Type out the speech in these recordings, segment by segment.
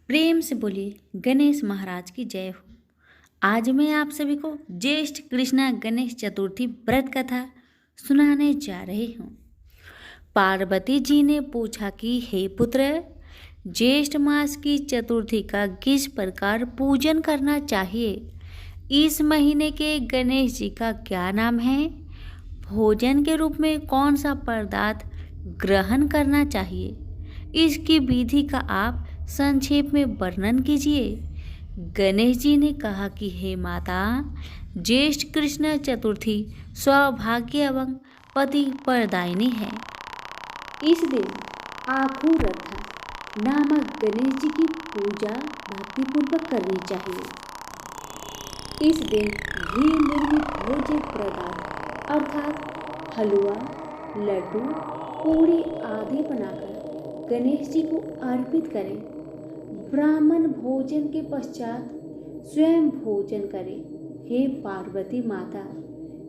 प्रेम से बोलिए गणेश महाराज की जय हो। आज मैं आप सभी को ज्येष्ठ कृष्णा गणेश चतुर्थी व्रत कथा सुनाने जा रही हूँ। पार्वती जी ने पूछा कि हे पुत्र, ज्येष्ठ मास की चतुर्थी का किस प्रकार पूजन करना चाहिए? इस महीने के गणेश जी का क्या नाम है? भोजन के रूप में कौन सा पदार्थ ग्रहण करना चाहिए? इसकी विधि का आप संक्षेप में वर्णन कीजिए। गणेश जी ने कहा कि हे माता, ज्येष्ठ कृष्ण चतुर्थी सौभाग्य एवं पति प्रदायिनी है। इस दिन आखू रथा नामक गणेश जी की पूजा भक्तिपूर्वक करनी चाहिए। इस दिन घी निर्मित भोज्य पदार्थ अर्थात हलवा, लड्डू, पूरी आदि बनाकर गणेश जी को अर्पित करें। ब्राह्मण भोजन के पश्चात स्वयं भोजन करें। हे पार्वती माता,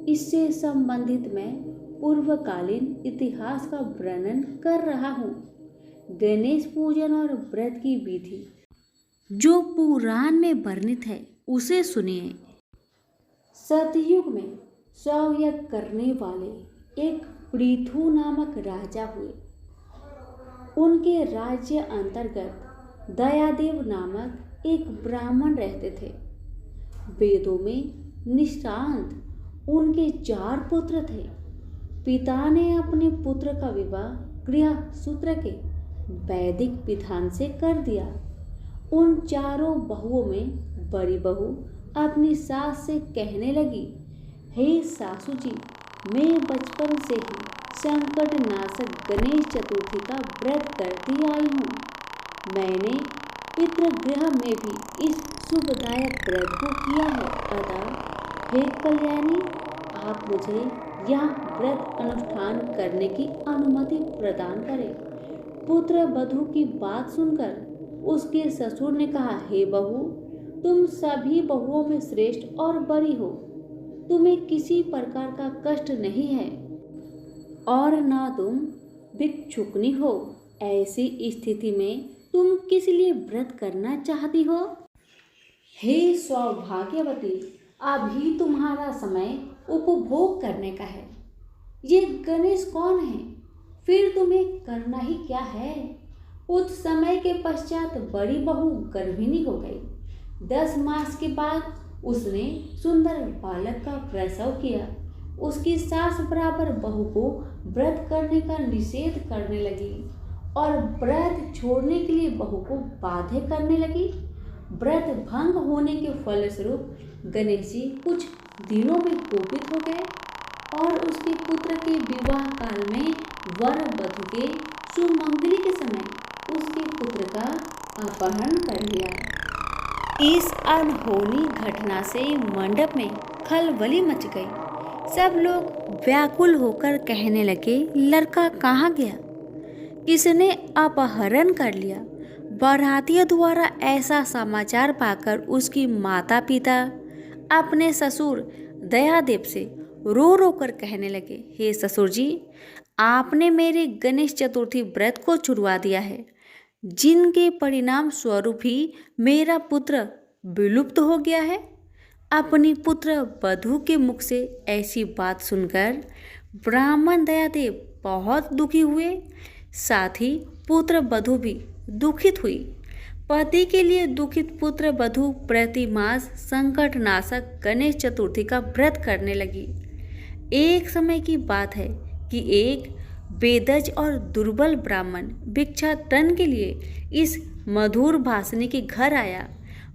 इससे संबंधित मैं पूर्वकालीन इतिहास का वर्णन कर रहा हूँ। गणेश पूजन और व्रत की विधि जो पुराण में वर्णित है उसे सुनिए। सतयुग में सौयज्ञ करने वाले एक पृथु नामक राजा हुए। उनके राज्य अंतर्गत दयादेव नामक एक ब्राह्मण रहते थे। वेदों में निष्णात उनके 4 पुत्र थे। पिता ने अपने पुत्र का विवाह गृह सूत्र के वैदिक विधान से कर दिया। उन 4 बहुओं में बड़ी बहू अपनी सास से कहने लगी, हे सासू जी, मैं बचपन से ही संकट नाशक गणेश चतुर्थी का व्रत करती आई हूँ। मैंने पितृगृह में भी इस शुभदायक व्रत को किया है। अतः हे कल्याणी, आप मुझे यह व्रत अनुष्ठान करने की अनुमति प्रदान करें। पुत्र वधू की बात सुनकर उसके ससुर ने कहा, हे बहू, तुम सभी बहुओं में श्रेष्ठ और बड़ी हो। तुम्हें किसी प्रकार का कष्ट नहीं है और न तुम भिक्षुकनी हो। ऐसी स्थिति में तुम किस लिए व्रत करना चाहती हो? हे सौभाग्यवती, अभी तुम्हारा समय उपभोग करने का है। ये गणेश कौन है? फिर तुम्हें करना ही क्या है? उस समय के पश्चात बड़ी बहू गर्भिणी हो गई। 10 मास के बाद उसने सुंदर बालक का प्रसव किया। उसकी सास बराबर बहू को व्रत करने का निषेध करने लगी और व्रत छोड़ने के लिए बहू को बाध्य करने लगी। व्रत भंग होने के फलस्वरूप गणेश जी कुछ दिनों में कोपित हो गए और उसके पुत्र के विवाह काल में वर वधू के सुमंगली के समय उसके पुत्र का अपहरण कर लिया। इस अनहोनी घटना से मंडप में खलबली मच गई। सब लोग व्याकुल होकर कहने लगे, लड़का कहाँ गया? किसने अपहरण कर लिया? बारातियों द्वारा ऐसा समाचार पाकर उसकी माता पिता अपने ससुर दयादेव से रो रो कर कहने लगे, हे ससुर जी, आपने मेरे गणेश चतुर्थी व्रत को छुड़वा दिया है, जिनके परिणाम स्वरूप ही मेरा पुत्र विलुप्त हो गया है। अपनी पुत्र वधू के मुख से ऐसी बात सुनकर ब्राह्मण दयादेव बहुत दुखी हुए। साथ ही पुत्र वधू भी दुखित हुई। पति के लिए दुखित पुत्र वधू प्रति मास संकट नाशक गणेश चतुर्थी का व्रत करने लगी। एक समय की बात है कि एक बेदज और दुर्बल ब्राह्मण भिक्षाटन के लिए इस मधुर भाषिनी के घर आया।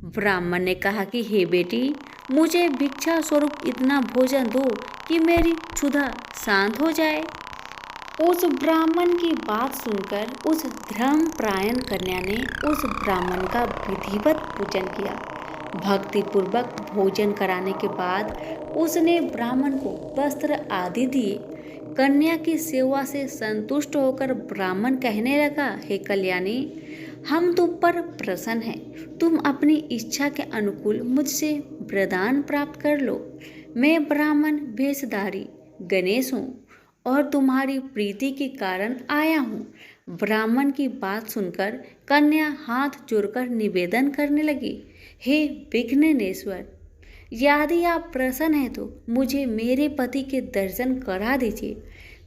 ब्राह्मण ने कहा कि हे बेटी, मुझे भिक्षा स्वरूप इतना भोजन दो कि मेरी क्षुधा शांत हो जाए। उस ब्राह्मण की बात सुनकर उस धर्मपरायण कन्या ने उस ब्राह्मण का विधिवत पूजन किया। भक्तिपूर्वक भोजन कराने के बाद उसने ब्राह्मण को वस्त्र आदि दिए। कन्या की सेवा से संतुष्ट होकर ब्राह्मण कहने लगा, हे कल्याणी, हम तुम पर प्रसन्न हैं। तुम अपनी इच्छा के अनुकूल मुझसे वरदान प्राप्त कर लो। मैं ब्राह्मण वेशधारी गणेश हूँ और तुम्हारी प्रीति के कारण आया हूँ। ब्राह्मण की बात सुनकर कन्या हाथ जोड़कर निवेदन करने लगी, हे विघ्नेश्वर, यदि आप प्रसन्न हैं तो मुझे मेरे पति के दर्शन करा दीजिए।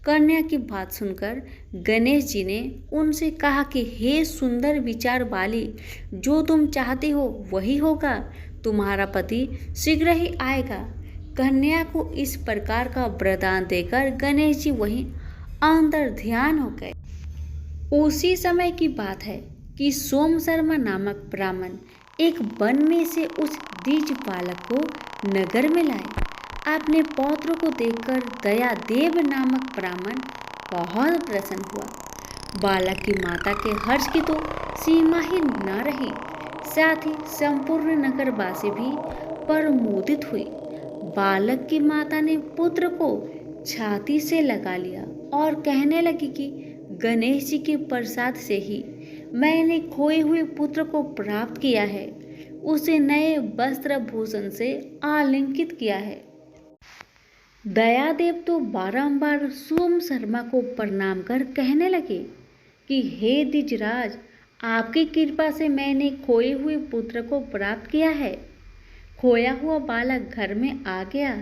कन्या की बात सुनकर गणेश जी ने उनसे कहा कि हे सुंदर विचार वाली, जो तुम चाहते हो वही होगा, तुम्हारा पति शीघ्र ही आएगा। कन्या को इस प्रकार का वरदान देकर गणेश जी वहीं अंतर ध्यान हो गए। उसी समय की बात है कि सोम शर्मा नामक ब्राह्मण एक वन में से उस द्विज बालक को नगर में लाए। अपने पौत्र को देखकर दयादेव नामक ब्राह्मण बहुत प्रसन्न हुआ। बालक की माता के हर्ष की तो सीमा ही न रही, साथ ही संपूर्ण नगरवासी भी प्रमोदित हुई। बालक की माता ने पुत्र को छाती से लगा लिया और कहने लगी कि गणेश जी के प्रसाद से ही मैंने खोए हुए पुत्र को प्राप्त किया है, उसे नए वस्त्र भूषण से आलिंगित किया है। दयादेव तो बारंबार सोम शर्मा को प्रणाम कर कहने लगे कि हे द्विजराज, आपकी कृपा से मैंने खोए हुए पुत्र को प्राप्त किया है। खोया हुआ बालक घर में आ गया।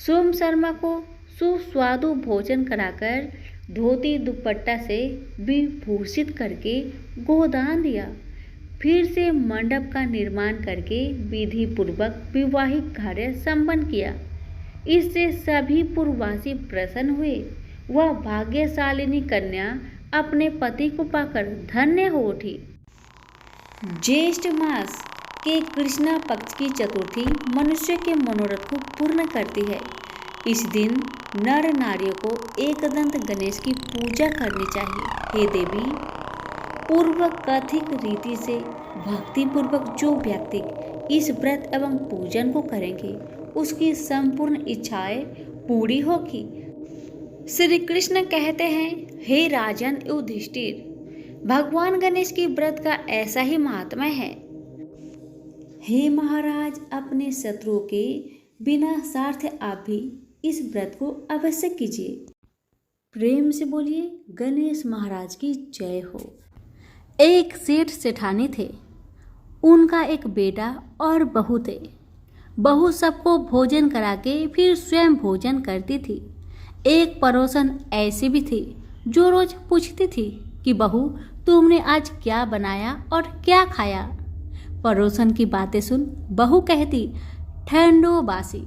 सोम शर्मा को सुस्वादु भोजन कराकर धोती दुपट्टा से विभूषित करके गोदान दिया। फिर से मंडप का निर्माण करके विधि पूर्वक विवाहिक कार्य संपन्न किया। इससे सभी पूर्ववासी प्रसन्न हुए। वह भाग्यशालिनी कन्या अपने पति को पाकर धन्य हो उठी। ज्येष्ठ मास के कृष्णा पक्ष की चतुर्थी मनुष्य के मनोरथ को पूर्ण करती है। इस दिन नर नारियों को एकदंत गणेश की पूजा करनी चाहिए। हे देवी, पूर्व कथित रीति से भक्ति पूर्वक जो व्यक्ति इस व्रत एवं पूजन को करेंगे उसकी संपूर्ण इच्छाएं पूरी होगी। श्री कृष्ण कहते हैं, हे राजन युधिष्ठिर, भगवान गणेश की व्रत का ऐसा ही महात्म्य है। हे महाराज, अपने शत्रुओं के बिना स्वार्थ आप भी इस व्रत को अवश्य कीजिए। प्रेम से बोलिए गणेश महाराज की जय हो। एक सेठ सेठानी थे। उनका एक बेटा और बहू थे। बहू सबको भोजन करा के फिर स्वयं भोजन करती थी। एक पड़ोसन ऐसी भी थी जो रोज पूछती थी कि बहू, तुमने आज क्या बनाया और क्या खाया। पड़ोसन की बातें सुन बहू कहती, ठंडो बासी।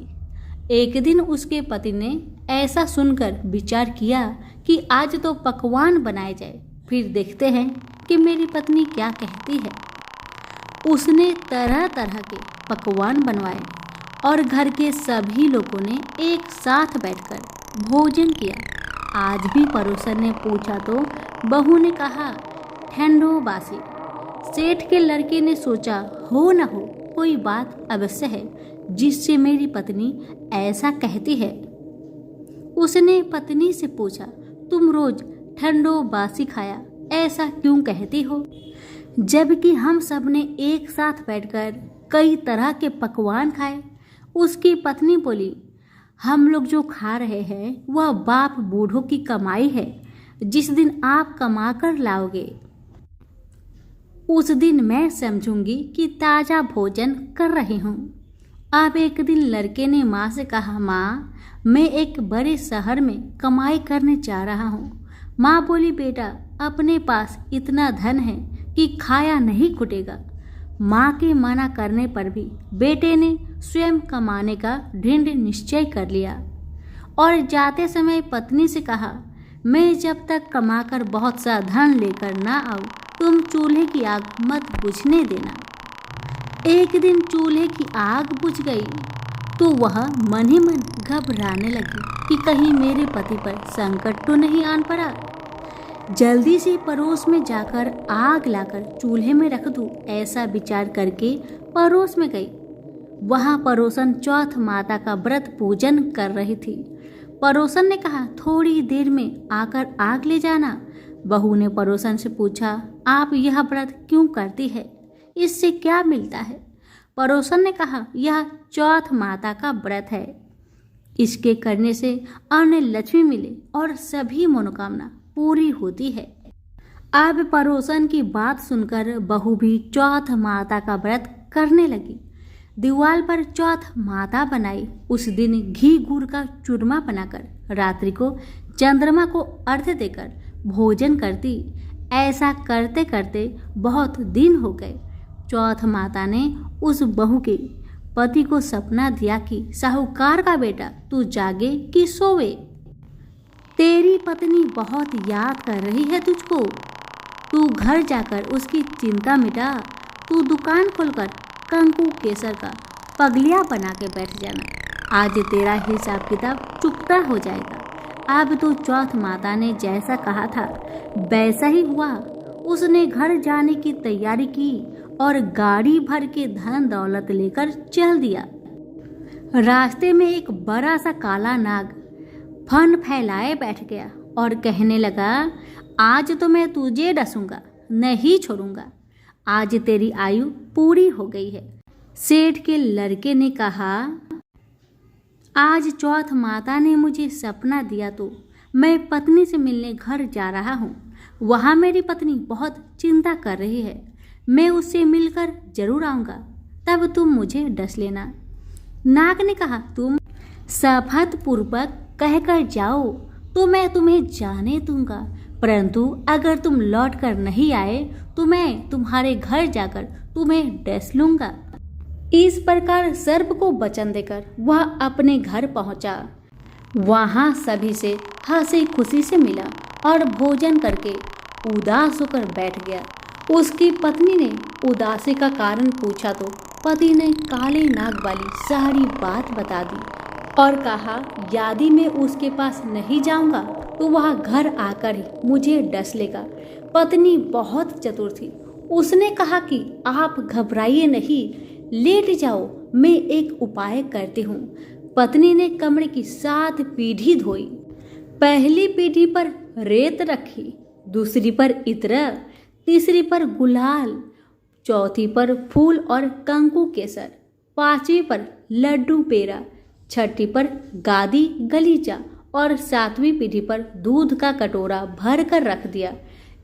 एक दिन उसके पति ने ऐसा सुनकर विचार किया कि आज तो पकवान बनाए जाए, फिर देखते हैं कि मेरी पत्नी क्या कहती है। उसने तरह तरह के पकवान बनवाए और घर के सभी लोगों ने एक साथ बैठकर भोजन किया। आज भी पड़ोसन ने पूछा तो बहू ने कहा, ठंडो बासी। सेठ के लड़के ने सोचा, हो न हो कोई बात अवश्य है जिससे मेरी पत्नी ऐसा कहती है। उसने पत्नी से पूछा, तुम रोज ठंडो बासी खाया ऐसा क्यों कहती हो, जबकि हम सब ने एक साथ बैठकर कई तरह के पकवान खाए। उसकी पत्नी बोली, हम लोग जो खा रहे हैं वह बाप बूढ़ों की कमाई है। जिस दिन आप कमा कर लाओगे उस दिन मैं समझूंगी कि ताज़ा भोजन कर रही हूँ। अब एक दिन लड़के ने माँ से कहा, माँ, मैं एक बड़े शहर में कमाई करने जा रहा हूँ। माँ बोली, बेटा, अपने पास इतना धन है कि खाया नहीं खुटेगा। माँ के मना करने पर भी बेटे ने स्वयं कमाने का दृढ़ निश्चय कर लिया और जाते समय पत्नी से कहा, मैं जब तक कमाकर बहुत सा धन लेकर ना आऊँ तुम चूल्हे की आग मत बुझने देना। एक दिन चूल्हे की आग बुझ गई तो वह मन ही मन घबराने लगी कि कहीं मेरे पति पर संकट तो नहीं आन पड़ा। जल्दी से पड़ोस में जाकर आग लाकर चूल्हे में रख दूं, ऐसा विचार करके पड़ोस में गई। वहां पड़ोसन चौथ माता का व्रत पूजन कर रही थी। पड़ोसन ने कहा, थोड़ी देर में आकर आग ले जाना। बहू ने पड़ोसन से पूछा, आप यह व्रत क्यों करती है, इससे क्या मिलता है। पड़ोसन ने कहा, यह चौथ माता का व्रत है, इसके करने से अन्न लक्ष्मी मिले और सभी मनोकामना पूरी होती है। अब पड़ोसन की बात सुनकर बहू भी चौथ माता का व्रत करने लगी। दीवार पर चौथ माता बनाई। उस दिन घी गुड़ का चूरमा बनाकर रात्रि को चंद्रमा को अर्घ्य देकर भोजन करती। ऐसा करते करते बहुत दिन हो गए। चौथ माता ने उस बहू के पति को सपना दिया कि साहूकार का बेटा तू जागे कि सोवे, तेरी पत्नी बहुत याद कर रही है तुझको। तू घर जाकर उसकी चिंता मिटा। तू दुकान खोलकर कंकु केसर का पगलिया बना के बैठ जाना। आज तेरा हिसाब किताब चुकता हो जाएगा। अब तो चौथ माता ने जैसा कहा था वैसा ही हुआ। उसने घर जाने की तैयारी की और गाड़ी भर के धन दौलत लेकर चल दिया। रास्ते में एक बड़ा सा काला नाग फन फैलाए बैठ गया और कहने लगा, आज तो मैं तुझे डसूंगा, नहीं छोड़ूंगा। आज तेरी आयु पूरी हो गई है। सेठ के लड़के ने कहा, आज चौथ माता ने मुझे सपना दिया तो मैं पत्नी से मिलने घर जा रहा हूँ। वहाँ मेरी पत्नी बहुत चिंता कर रही है। मैं उससे मिलकर जरूर आऊँगा, तब तुम मुझे डस लेना। नाग ने कहा, तुम शपथ पूर्वक कहकर जाओ तो मैं तुम्हें जाने दूंगा, परंतु अगर तुम लौट कर नहीं आए तो मैं तुम्हारे घर जाकर तुम्हें डस लूंगा। इस प्रकार सर्प को वचन देकर वह अपने घर पहुंचा। वहां सभी से हंसी खुशी से मिला और भोजन करके उदास होकर बैठ गया। उसकी पत्नी ने उदासी का कारण पूछा तो पति ने काले नाग वाली सारी बात बता दी और कहा, यदि मैं उसके पास नहीं जाऊंगा तो वह घर आकर ही मुझे डस लेगा। पत्नी बहुत चतुर थी। उसने कहा कि आप घबराइए नहीं, लेट जाओ, मैं एक उपाय करती हूँ। पत्नी ने कमरे की 7 पीढ़ी धोई। पहली पीढ़ी पर रेत रखी, दूसरी पर इत्र, तीसरी पर गुलाल, चौथी पर फूल और कंकु केसर, पांचवी पर लड्डू पेड़ा, छठी पर गादी गलीचा और 7वीं पीढ़ी पर दूध का कटोरा भर कर रख दिया।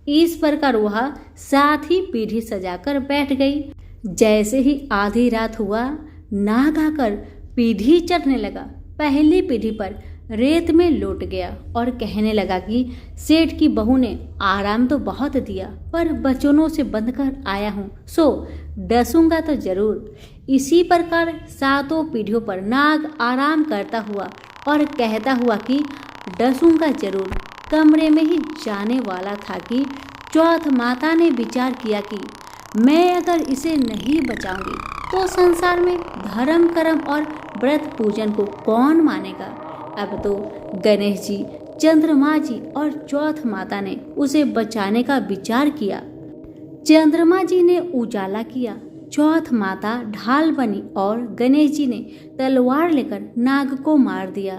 इस प्रकार वह 7 ही पीढ़ी सजाकर बैठ गई। जैसे ही आधी रात हुआ, नाग आकर पीढ़ी चढ़ने लगा। पहली पीढ़ी पर रेत में लौट गया और कहने लगा कि सेठ की बहू ने आराम तो बहुत दिया, पर बचनों से बंध कर आया हूँ, सो डसूंगा तो जरूर। इसी प्रकार 7 पीढ़ियों पर नाग आराम करता हुआ और कहता हुआ कि डसूंगा जरूर कमरे में ही जाने वाला था कि चौथ माता ने विचार किया कि मैं अगर इसे नहीं बचाऊंगी तो संसार में धर्म कर्म और व्रत पूजन को कौन मानेगा। अब तो गणेश जी, चंद्रमा जी और चौथ माता ने उसे बचाने का विचार किया। चंद्रमा जी ने उजाला किया, चौथ माता ढाल बनी और गणेश जी ने तलवार लेकर नाग को मार दिया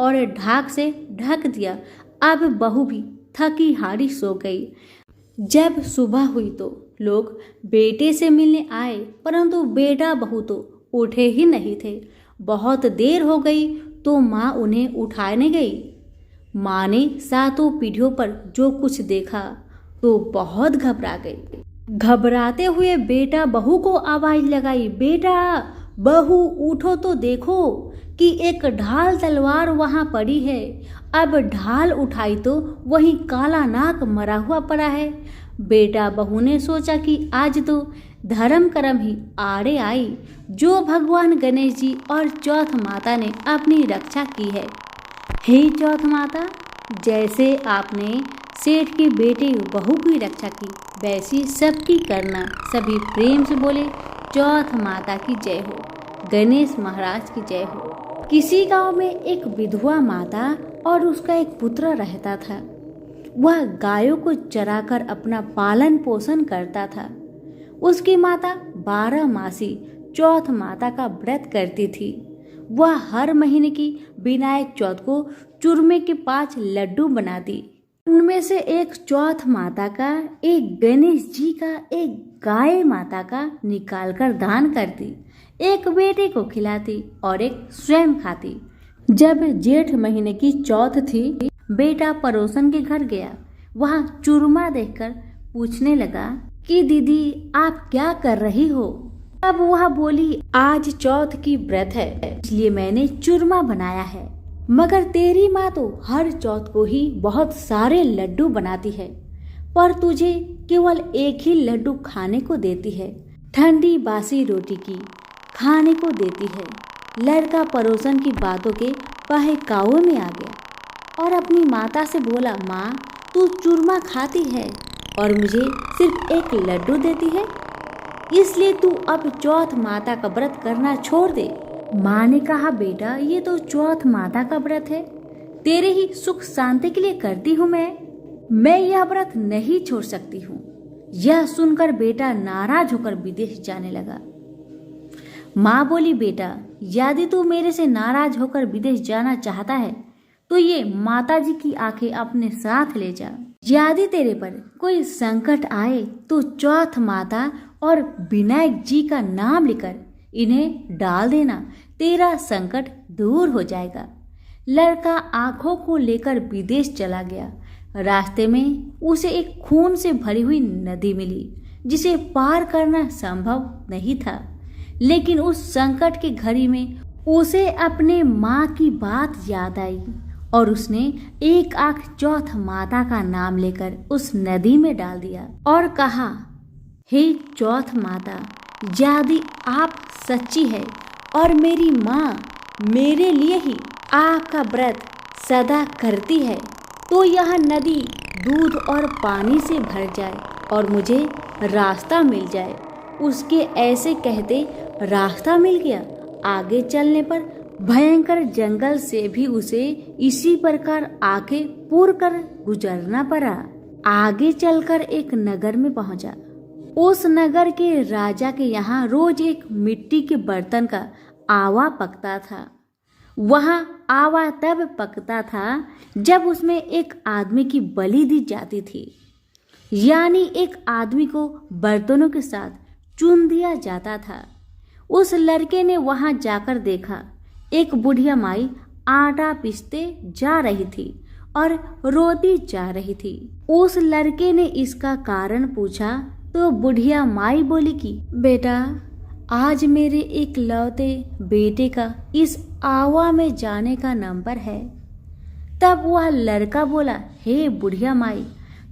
और ढाक से ढक दिया। अब बहू भी थकी हारी सो गई। जब सुबह हुई तो लोग बेटे से मिलने आए, परंतु बेटा बहू तो उठे ही नहीं थे। बहुत देर हो गई तो माँ उन्हें उठाने गई। माँ ने 7 पीढ़ियों पर जो कुछ देखा तो बहुत घबरा गई। घबराते हुए बेटा बहू को आवाज लगाई, बेटा बहू उठो तो देखो कि एक ढाल तलवार वहां पड़ी है। अब ढाल उठाई तो वहीं काला नाग मरा हुआ पड़ा है। बेटा बहू ने सोचा कि आज तो धर्म कर्म ही आड़े आई, जो भगवान गणेश जी और चौथ माता ने अपनी रक्षा की है। हे चौथ माता, जैसे आपने सेठ के बेटे बहू की रक्षा की, वैसी सबकी करना। सभी प्रेम से बोले, चौथ माता की जय हो, गणेश महाराज की जय हो। किसी गांव में एक विधवा माता और उसका एक पुत्र रहता था। वह गायों को चराकर अपना पालन पोषण करता था। उसकी माता 12 मासी चौथ माता का व्रत करती थी। वह हर महीने की विनायक चौथ को चूरमे के 5 लड्डू बनाती। उनमें से एक चौथ माता का, एक गणेश जी का, एक गाय माता का निकालकर दान करती, एक बेटे को खिलाती और एक स्वयं खाती। जब जेठ महीने की चौथ थी, बेटा पड़ोसन के घर गया। वहां चूरमा देखकर पूछने लगा कि दीदी आप क्या कर रही हो। तब वह बोली, आज चौथ की व्रत है, इसलिए मैंने चूरमा बनाया है। मगर तेरी माँ तो हर चौथ को ही बहुत सारे लड्डू बनाती है, पर तुझे केवल एक ही लड्डू खाने को देती है। ठंडी बासी रोटी की खाने को देती है। लड़का पड़ोसन की बातों के बहकावे में आ गया और अपनी माता से बोला, माँ तू चूरमा खाती है और मुझे सिर्फ एक लड्डू देती है, इसलिए तू अब चौथ माता का व्रत करना छोड़ दे। माँ ने कहा, बेटा ये तो चौथ माता का व्रत है, तेरे ही सुख शांति के लिए करती हूँ मैं यह व्रत नहीं छोड़ सकती हूँ। यह सुनकर बेटा नाराज होकर विदेश जाने लगा। माँ बोली, बेटा यदि तू मेरे से नाराज होकर विदेश जाना चाहता है तो ये माताजी की आंखें अपने साथ ले जा। यदि तेरे पर कोई संकट आए तो चौथ माता और विनायक जी का नाम लेकर इन्हें डाल देना, तेरा संकट दूर हो जाएगा। लड़का आंखों को लेकर विदेश चला गया। रास्ते में उसे एक खून से भरी हुई नदी मिली, जिसे पार करना संभव नहीं था। लेकिन उस संकट की घड़ी में उसे अपने माँ की बात याद आई और उसने एक आंख चौथ माता का नाम लेकर उस नदी में डाल दिया और कहा, हे चौथ माता, यदि आप सच्ची है और मेरी माँ मेरे लिए ही आपका व्रत सदा करती है तो यह नदी दूध और पानी से भर जाए और मुझे रास्ता मिल जाए। उसके ऐसे कहते रास्ता मिल गया। आगे चलने पर भयंकर जंगल से भी उसे इसी प्रकार आके पूर कर गुजरना पड़ा। आगे चलकर एक नगर में पहुंचा। उस नगर के राजा के यहाँ रोज एक मिट्टी के बर्तन का आवा पकता था। वहाँ आवा तब पकता था जब उसमें एक आदमी की बलि दी जाती थी, यानी एक आदमी को बर्तनों के साथ चुन दिया जाता था। उस लड़के ने वहाँ जाकर देखा, एक बुढ़िया माई आटा पीसते जा रही थी और रोती जा रही थी। उस लड़के ने इसका कारण पूछा तो बुढ़िया माई बोली कि बेटा, आज मेरे एक लौते बेटे का इस आवा में जाने का नंबर है। तब वह लड़का बोला, हे बुढ़िया माई,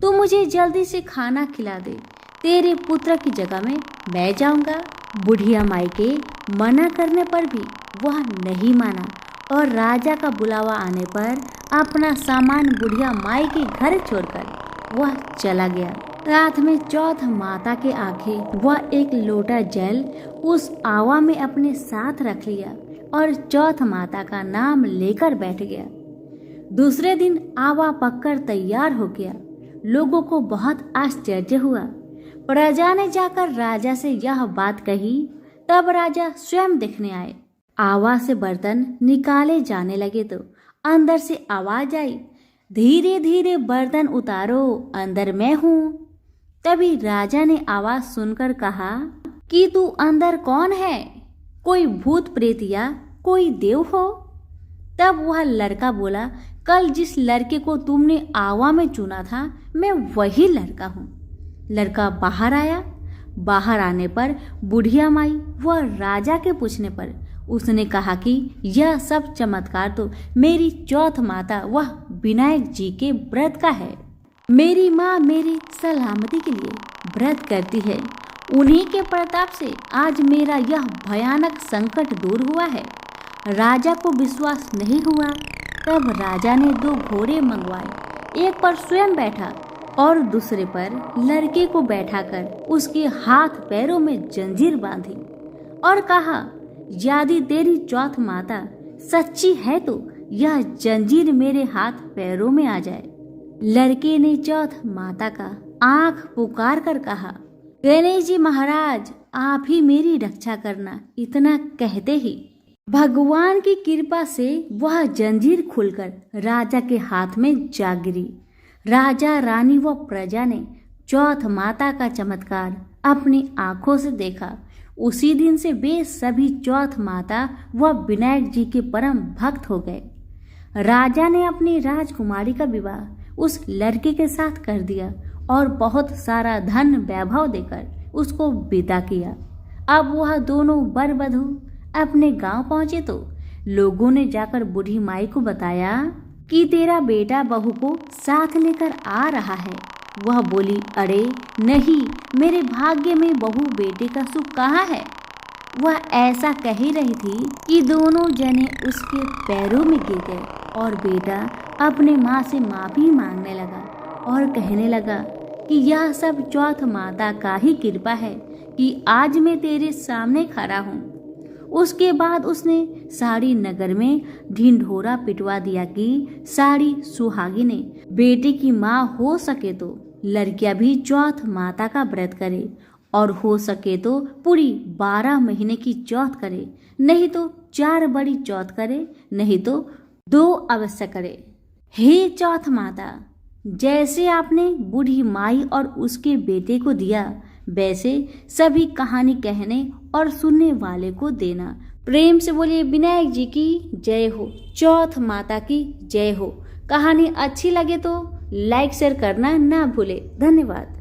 तू मुझे जल्दी से खाना खिला दे, तेरे पुत्र की जगह में मैं जाऊंगा। बुढ़िया माई के मना करने पर भी वह नहीं माना और राजा का बुलावा आने पर अपना सामान बुढ़िया माई के घर छोड़कर वह चला गया। रात में चौथ माता के आंखें वह एक लोटा जल उस आवा में अपने साथ रख लिया और चौथ माता का नाम लेकर बैठ गया। दूसरे दिन आवा पककर तैयार हो गया। लोगों को बहुत आश्चर्य हुआ। प्रजा ने जाकर राजा से यह बात कही। तब राजा स्वयं देखने आए। आवा से बर्तन निकाले जाने लगे तो अंदर से आवाज आई, धीरे धीरे बर्तन उतारो, अंदर मैं हूँ। तभी राजा ने आवाज सुनकर कहा कि तू अंदर कौन है, कोई भूत प्रेत या कोई देव हो? तब वह लड़का बोला, कल जिस लड़के को तुमने आवा में चुना था मैं वही लड़का हूँ। लड़का बाहर आया। बाहर आने पर बुढ़िया माई व राजा के पूछने पर उसने कहा कि यह सब चमत्कार तो मेरी चौथ माता वह विनायक जी के व्रत का है। मेरी माँ मेरी सलामती के लिए व्रत करती है। उन्हीं के प्रताप से आज मेरा यह भयानक संकट दूर हुआ है। राजा को विश्वास नहीं हुआ। तब राजा ने 2 घोड़े मंगवाए। एक पर स्वयं बैठा और दूसरे पर लड़के को बैठाकर उसके हाथ पैरों में जंजीर बांधी और कहा, यदि तेरी चौथ माता सच्ची है तो यह जंजीर मेरे हाथ पैरों में आ जाए। लड़के ने चौथ माता का आंख पुकार कर कहा, गणेश जी महाराज, आप ही मेरी रक्षा करना। इतना कहते ही भगवान की कृपा से वह जंजीर खुलकर राजा के हाथ में जा गिरी। राजा, रानी व प्रजा ने चौथ माता का चमत्कार अपनी आंखों से देखा। उसी दिन से वे सभी चौथ माता व विनायक जी के परम भक्त हो गए। राजा ने अपनी राजकुमारी का विवाह उस लड़के के साथ कर दिया और बहुत सारा धन वैभव देकर उसको विदा किया। अब वह दोनों वर वधू अपने गांव पहुंचे तो लोगों ने जाकर बूढ़ी माई को बताया कि तेरा बेटा बहू को साथ लेकर आ रहा है। वह बोली, अरे नहीं, मेरे भाग्य में बहू बेटे का सुख कहाँ है। वह ऐसा कह ही रही थी कि दोनों जने उसके पैरों में गिर गए और बेटा अपने माँ से माफी मांगने लगा और कहने लगा कि यह सब चौथ माता का ही कृपा है कि आज मैं तेरे सामने खड़ा हूँ। उसके बाद उसने साड़ी नगर में ढिंढोरा पिटवा दिया कि साड़ी सुहागिने बेटे की माँ हो सके तो लड़कियां भी चौथ माता का व्रत करे और हो सके तो पूरी 12 महीने की चौथ करे, नहीं तो 4 बड़ी चौथ करे, नहीं तो 2 अवश्य करे। हे चौथ माता, जैसे आपने बूढ़ी माई और उसके बेटे को दिया वैसे सभी कहानी कहने और सुनने वाले को देना। प्रेम से बोलिए विनायक जी की जय हो, चौथ माता की जय हो। कहानी अच्छी लगे तो लाइक शेयर करना ना भूले। धन्यवाद।